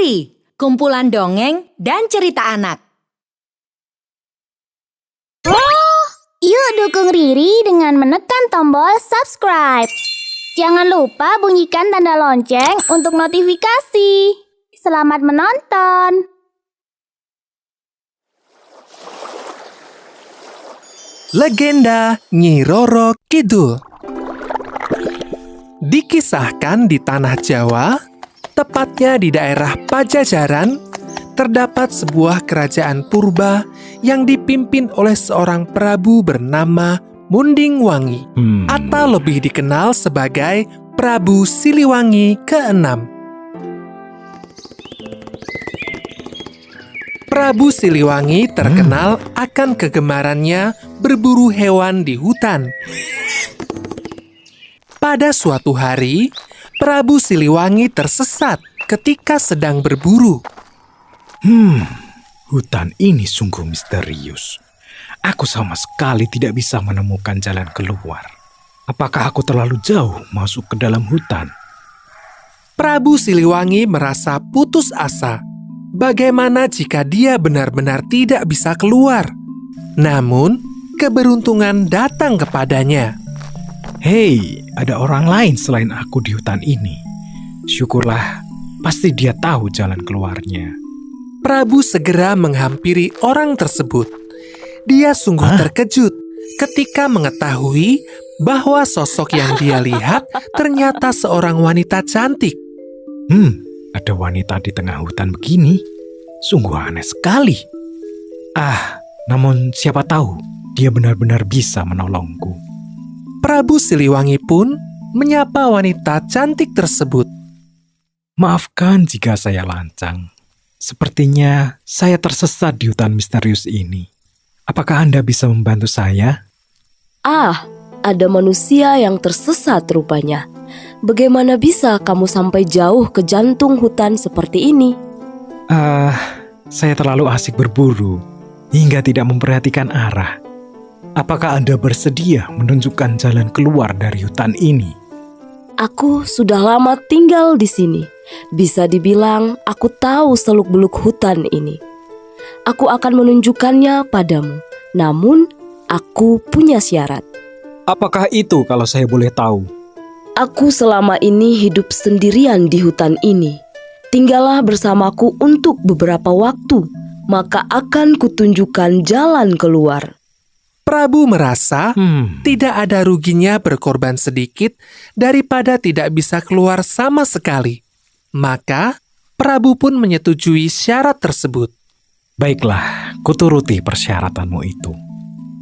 Ngeri, kumpulan dongeng dan cerita anak. Yuk dukung Riri dengan menekan tombol subscribe. Jangan lupa bunyikan tanda lonceng untuk notifikasi. Selamat menonton. Legenda Nyi Roro Kidul. Dikisahkan di tanah Jawa, tepatnya di daerah Pajajaran, terdapat sebuah kerajaan purba yang dipimpin oleh seorang prabu bernama Munding Wangi, atau lebih dikenal sebagai Prabu Siliwangi ke-6. Prabu Siliwangi terkenal akan kegemarannya berburu hewan di hutan. Pada suatu hari, Prabu Siliwangi tersesat ketika sedang berburu. Hutan ini sungguh misterius. Aku sama sekali tidak bisa menemukan jalan keluar. Apakah aku terlalu jauh masuk ke dalam hutan? Prabu Siliwangi merasa putus asa. Bagaimana jika dia benar-benar tidak bisa keluar? Namun, keberuntungan datang kepadanya. Hei, ada orang lain selain aku di hutan ini. Syukurlah, pasti dia tahu jalan keluarnya. Prabu segera menghampiri orang tersebut. Dia sungguh terkejut ketika mengetahui bahwa sosok yang dia lihat ternyata seorang wanita cantik. Ada wanita di tengah hutan begini. Sungguh aneh sekali. Namun siapa tahu dia benar-benar bisa menolongku. Prabu Siliwangi pun menyapa wanita cantik tersebut. Maafkan jika saya lancang. Sepertinya saya tersesat di hutan misterius ini. Apakah Anda bisa membantu saya? Ada manusia yang tersesat rupanya. Bagaimana bisa kamu sampai jauh ke jantung hutan seperti ini? Saya terlalu asik berburu hingga tidak memperhatikan arah. Apakah Anda bersedia menunjukkan jalan keluar dari hutan ini? Aku sudah lama tinggal di sini. Bisa dibilang aku tahu seluk-beluk hutan ini. Aku akan menunjukkannya padamu. Namun, aku punya syarat. Apakah itu kalau saya boleh tahu? Aku selama ini hidup sendirian di hutan ini. Tinggallah bersamaku untuk beberapa waktu, maka akan kutunjukkan jalan keluar. Prabu merasa tidak ada ruginya berkorban sedikit daripada tidak bisa keluar sama sekali. Maka, Prabu pun menyetujui syarat tersebut. Baiklah, kuturuti persyaratanmu itu.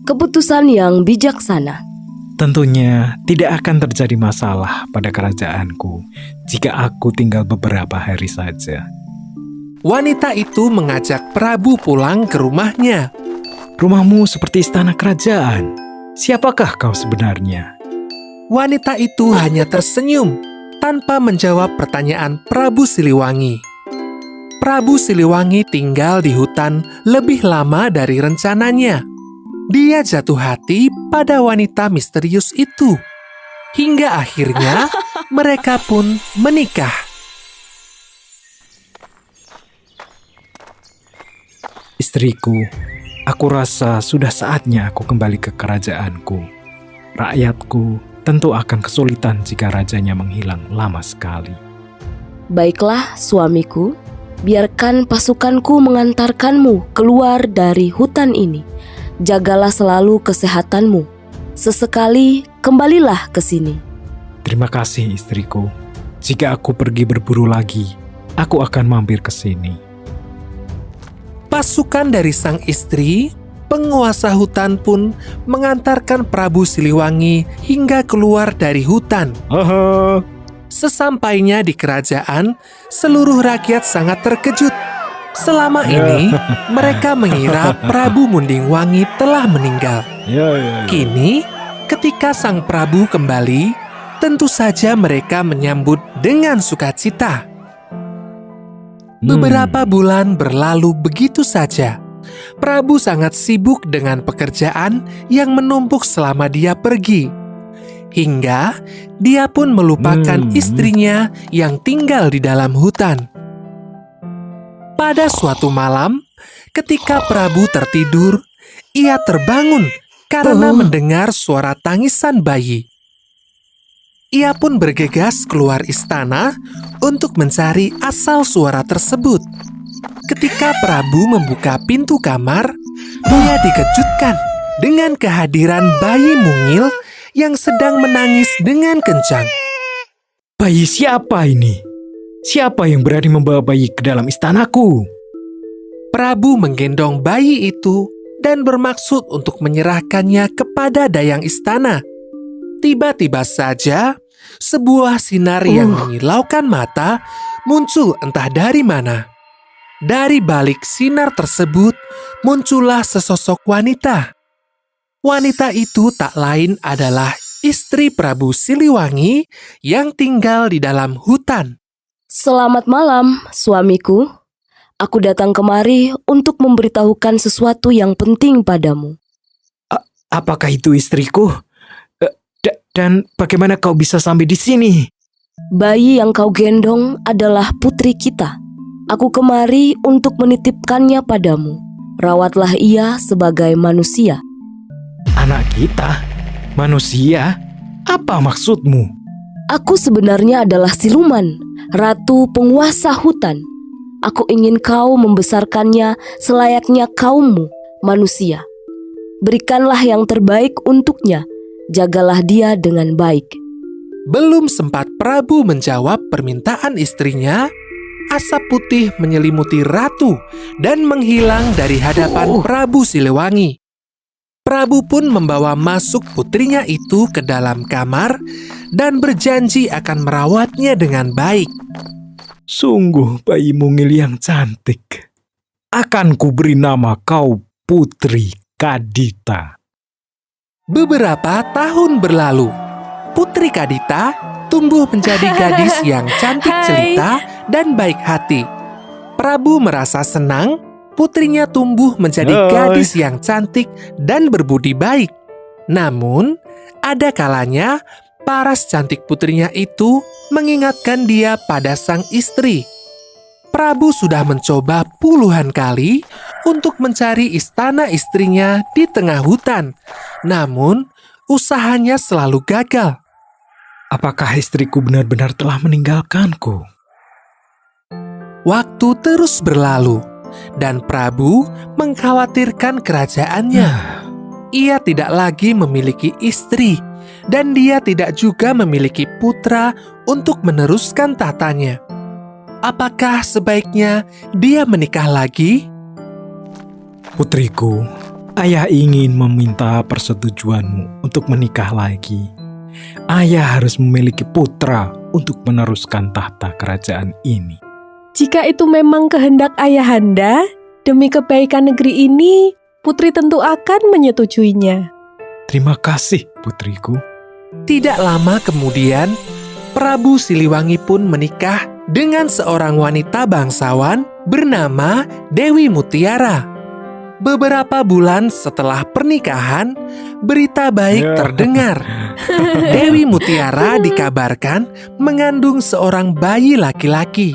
Keputusan yang bijaksana. Tentunya tidak akan terjadi masalah pada kerajaanku jika aku tinggal beberapa hari saja. Wanita itu mengajak Prabu pulang ke rumahnya. Rumahmu seperti istana kerajaan. Siapakah kau sebenarnya? Wanita itu hanya tersenyum tanpa menjawab pertanyaan Prabu Siliwangi. Prabu Siliwangi tinggal di hutan lebih lama dari rencananya. Dia jatuh hati pada wanita misterius itu. Hingga akhirnya mereka pun menikah. Istriku, aku rasa sudah saatnya aku kembali ke kerajaanku. Rakyatku tentu akan kesulitan jika rajanya menghilang lama sekali. Baiklah, suamiku. Biarkan pasukanku mengantarkanmu keluar dari hutan ini. Jagalah selalu kesehatanmu. Sesekali kembalilah ke sini. Terima kasih istriku. Jika aku pergi berburu lagi, aku akan mampir ke sini. Pasukan dari sang istri, penguasa hutan pun mengantarkan Prabu Siliwangi hingga keluar dari hutan. Sesampainya di kerajaan, seluruh rakyat sangat terkejut. Selama ini, mereka mengira Prabu Munding Wangi telah meninggal. Kini, ketika sang Prabu kembali, tentu saja mereka menyambut dengan sukacita. Beberapa bulan berlalu begitu saja. Prabu sangat sibuk dengan pekerjaan yang menumpuk selama dia pergi. Hingga dia pun melupakan istrinya yang tinggal di dalam hutan. Pada suatu malam, ketika Prabu tertidur, ia terbangun karena mendengar suara tangisan bayi. Ia pun bergegas keluar istana untuk mencari asal suara tersebut. Ketika Prabu membuka pintu kamar, dia dikejutkan dengan kehadiran bayi mungil yang sedang menangis dengan kencang. Bayi siapa ini? Siapa yang berani membawa bayi ke dalam istanaku? Prabu menggendong bayi itu dan bermaksud untuk menyerahkannya kepada dayang istana. Tiba-tiba saja, sebuah sinar yang menyilaukan mata muncul entah dari mana. Dari balik sinar tersebut, muncullah sesosok wanita. Wanita itu tak lain adalah istri Prabu Siliwangi yang tinggal di dalam hutan. Selamat malam, suamiku. Aku datang kemari untuk memberitahukan sesuatu yang penting padamu. Apakah itu istriku? Dan bagaimana kau bisa sampai di sini? Bayi yang kau gendong adalah putri kita. Aku kemari untuk menitipkannya padamu. Rawatlah ia sebagai manusia. Anak kita? Manusia? Apa maksudmu? Aku sebenarnya adalah siluman, ratu penguasa hutan. Aku ingin kau membesarkannya selayaknya kaummu, manusia. Berikanlah yang terbaik untuknya. Jagalah dia dengan baik. Belum sempat Prabu menjawab permintaan istrinya, asap putih menyelimuti ratu dan menghilang dari hadapan Prabu Siliwangi. Prabu pun membawa masuk putrinya itu ke dalam kamar dan berjanji akan merawatnya dengan baik. Sungguh bayi mungil yang cantik. Akan kuberi nama kau Putri Kadita. Beberapa tahun berlalu, Putri Kadita tumbuh menjadi gadis yang cantik jelita dan baik hati. Prabu merasa senang putrinya tumbuh menjadi gadis yang cantik dan berbudi baik. Namun, ada kalanya paras cantik putrinya itu mengingatkan dia pada sang istri. Prabu sudah mencoba puluhan kali untuk mencari istana istrinya di tengah hutan. Namun, usahanya selalu gagal. Apakah istriku benar-benar telah meninggalkanku? Waktu terus berlalu, dan Prabu mengkhawatirkan kerajaannya. Ia tidak lagi memiliki istri, dan dia tidak juga memiliki putra untuk meneruskan tahtanya. Apakah sebaiknya dia menikah lagi? Putriku, ayah ingin meminta persetujuanmu untuk menikah lagi. Ayah harus memiliki putra untuk meneruskan tahta kerajaan ini. Jika itu memang kehendak ayahanda, demi kebaikan negeri ini, putri tentu akan menyetujuinya. Terima kasih, putriku. Tidak lama kemudian, Prabu Siliwangi pun menikah dengan seorang wanita bangsawan bernama Dewi Mutiara. Beberapa bulan setelah pernikahan, berita baik terdengar. Dewi Mutiara dikabarkan mengandung seorang bayi laki-laki.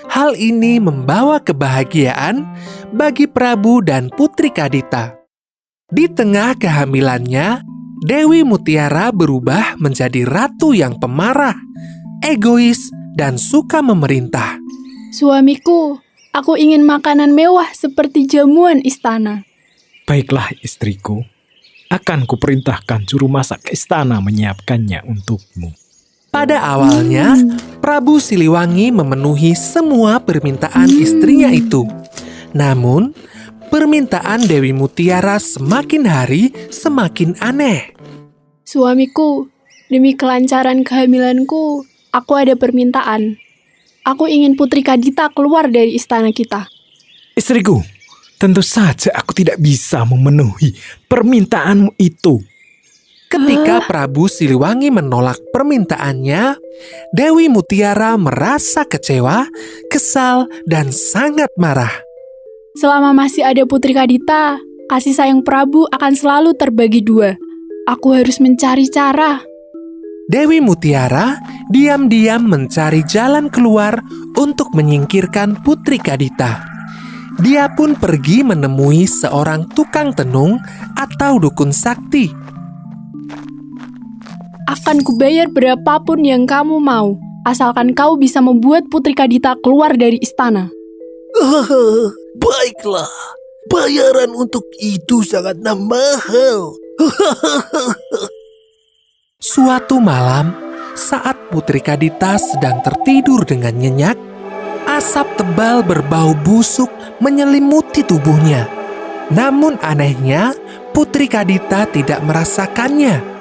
Hal ini membawa kebahagiaan bagi Prabu dan Putri Kadita. Di tengah kehamilannya, Dewi Mutiara berubah menjadi ratu yang pemarah, egois, dan suka memerintah. Suamiku, aku ingin makanan mewah seperti jamuan istana. Baiklah istriku, akan kuperintahkan juru masak istana menyiapkannya untukmu. Pada awalnya, Prabu Siliwangi memenuhi semua permintaan istrinya itu. Namun, permintaan Dewi Mutiara semakin hari semakin aneh. Suamiku, demi kelancaran kehamilanku, aku ada permintaan. Aku ingin Putri Kadita keluar dari istana kita. Istriku, tentu saja aku tidak bisa memenuhi permintaanmu itu. Ketika Prabu Siliwangi menolak permintaannya, Dewi Mutiara merasa kecewa, kesal, dan sangat marah. Selama masih ada Putri Kadita, kasih sayang Prabu akan selalu terbagi dua. Aku harus mencari cara. Dewi Mutiara diam-diam mencari jalan keluar untuk menyingkirkan Putri Kadita. Dia pun pergi menemui seorang tukang tenung atau dukun sakti. Akan kubayar berapapun yang kamu mau, asalkan kau bisa membuat Putri Kadita keluar dari istana. Baiklah, bayaran untuk itu sangatlah mahal. Suatu malam, saat Putri Kadita sedang tertidur dengan nyenyak, asap tebal berbau busuk menyelimuti tubuhnya. Namun anehnya, Putri Kadita tidak merasakannya.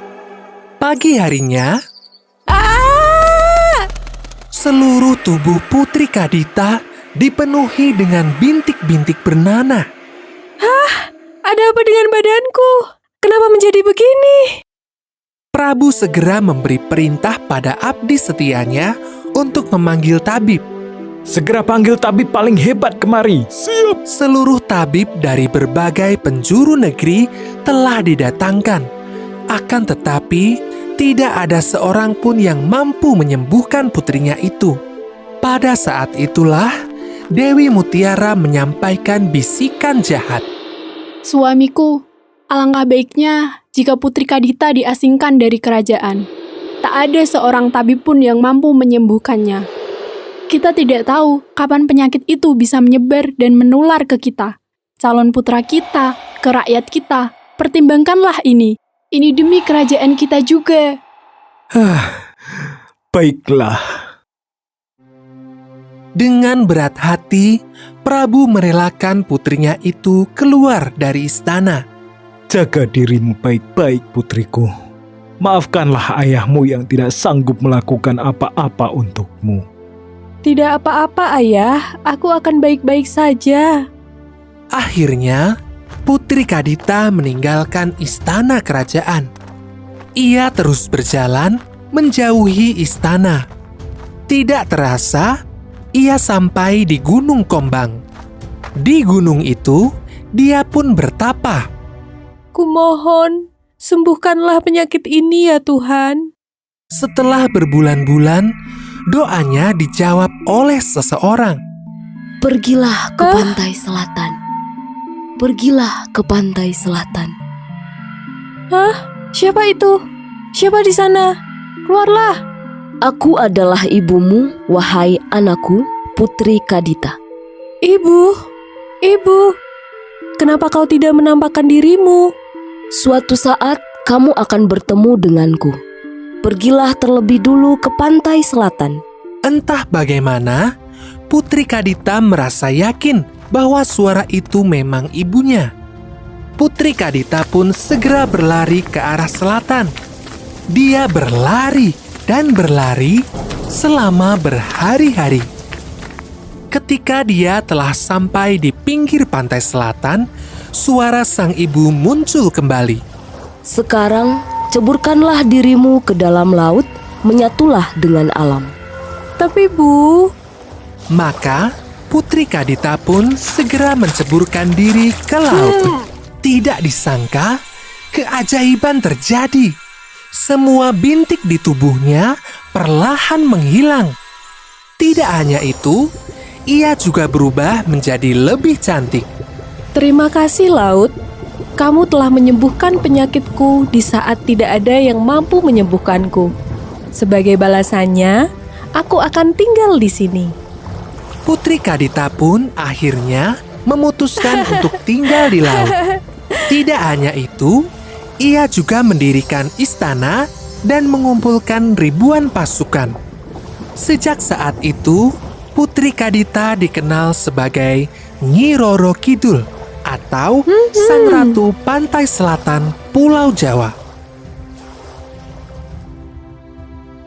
Pagi harinya, seluruh tubuh Putri Kadita dipenuhi dengan bintik-bintik bernanah. Ada apa dengan badanku? Kenapa menjadi begini? Prabu segera memberi perintah pada abdi setianya untuk memanggil tabib. Segera panggil tabib paling hebat kemari. Seluruh tabib dari berbagai penjuru negeri telah didatangkan. Akan tetapi, tidak ada seorang pun yang mampu menyembuhkan putrinya itu. Pada saat itulah, Dewi Mutiara menyampaikan bisikan jahat. Suamiku, alangkah baiknya jika Putri Kadita diasingkan dari kerajaan. Tak ada seorang tabib pun yang mampu menyembuhkannya. Kita tidak tahu kapan penyakit itu bisa menyebar dan menular ke kita. Calon putra kita, ke rakyat kita. Pertimbangkanlah ini. Ini demi kerajaan kita juga. Baiklah. Dengan berat hati, Prabu merelakan putrinya itu keluar dari istana. Jaga dirimu baik-baik, putriku. Maafkanlah ayahmu yang tidak sanggup melakukan apa-apa untukmu. Tidak apa-apa, Ayah. Aku akan baik-baik saja. Akhirnya, Putri Kadita meninggalkan istana kerajaan. Ia terus berjalan menjauhi istana. Tidak terasa, ia sampai di Gunung Kombang. Di gunung itu, dia pun bertapa. Kumohon, sembuhkanlah penyakit ini ya Tuhan. Setelah berbulan-bulan, doanya dijawab oleh seseorang. Pergilah ke pantai selatan. Pergilah ke pantai selatan. Siapa itu? Siapa di sana? Keluarlah. Aku adalah ibumu, wahai anakku, Putri Kadita. Ibu, kenapa kau tidak menampakkan dirimu? Suatu saat kamu akan bertemu denganku. Pergilah terlebih dulu ke pantai selatan. Entah bagaimana, Putri Kadita merasa yakin bahwa suara itu memang ibunya. Putri Kadita pun segera berlari ke arah selatan. Dia berlari dan berlari selama berhari-hari. Ketika dia telah sampai di pinggir pantai selatan, suara sang ibu muncul kembali. Sekarang ceburkanlah dirimu ke dalam laut, menyatulah dengan alam. Tapi Bu, Maka Putri Kadita pun segera menceburkan diri ke laut. Tidak disangka, keajaiban terjadi. Semua bintik di tubuhnya perlahan menghilang. Tidak hanya itu, ia juga berubah menjadi lebih cantik. terima kasih laut. Kamu telah menyembuhkan penyakitku di saat tidak ada yang mampu menyembuhkanku. Sebagai balasannya, aku akan tinggal di sini. Putri Kadita pun akhirnya memutuskan untuk tinggal di laut. Tidak hanya itu, ia juga mendirikan istana dan mengumpulkan ribuan pasukan. Sejak saat itu, Putri Kadita dikenal sebagai Nyi Roro Kidul atau Sang Ratu Pantai Selatan Pulau Jawa.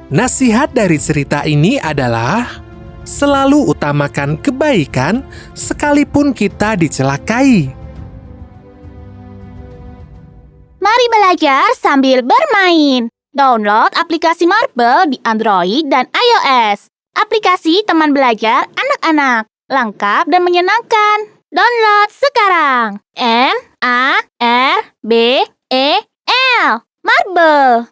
Nasihat dari cerita ini adalah selalu utamakan kebaikan sekalipun kita dicelakai. Mari belajar sambil bermain. Download aplikasi Marble di Android dan iOS. Aplikasi teman belajar anak-anak. Lengkap dan menyenangkan. Download sekarang. MARBEL Marble.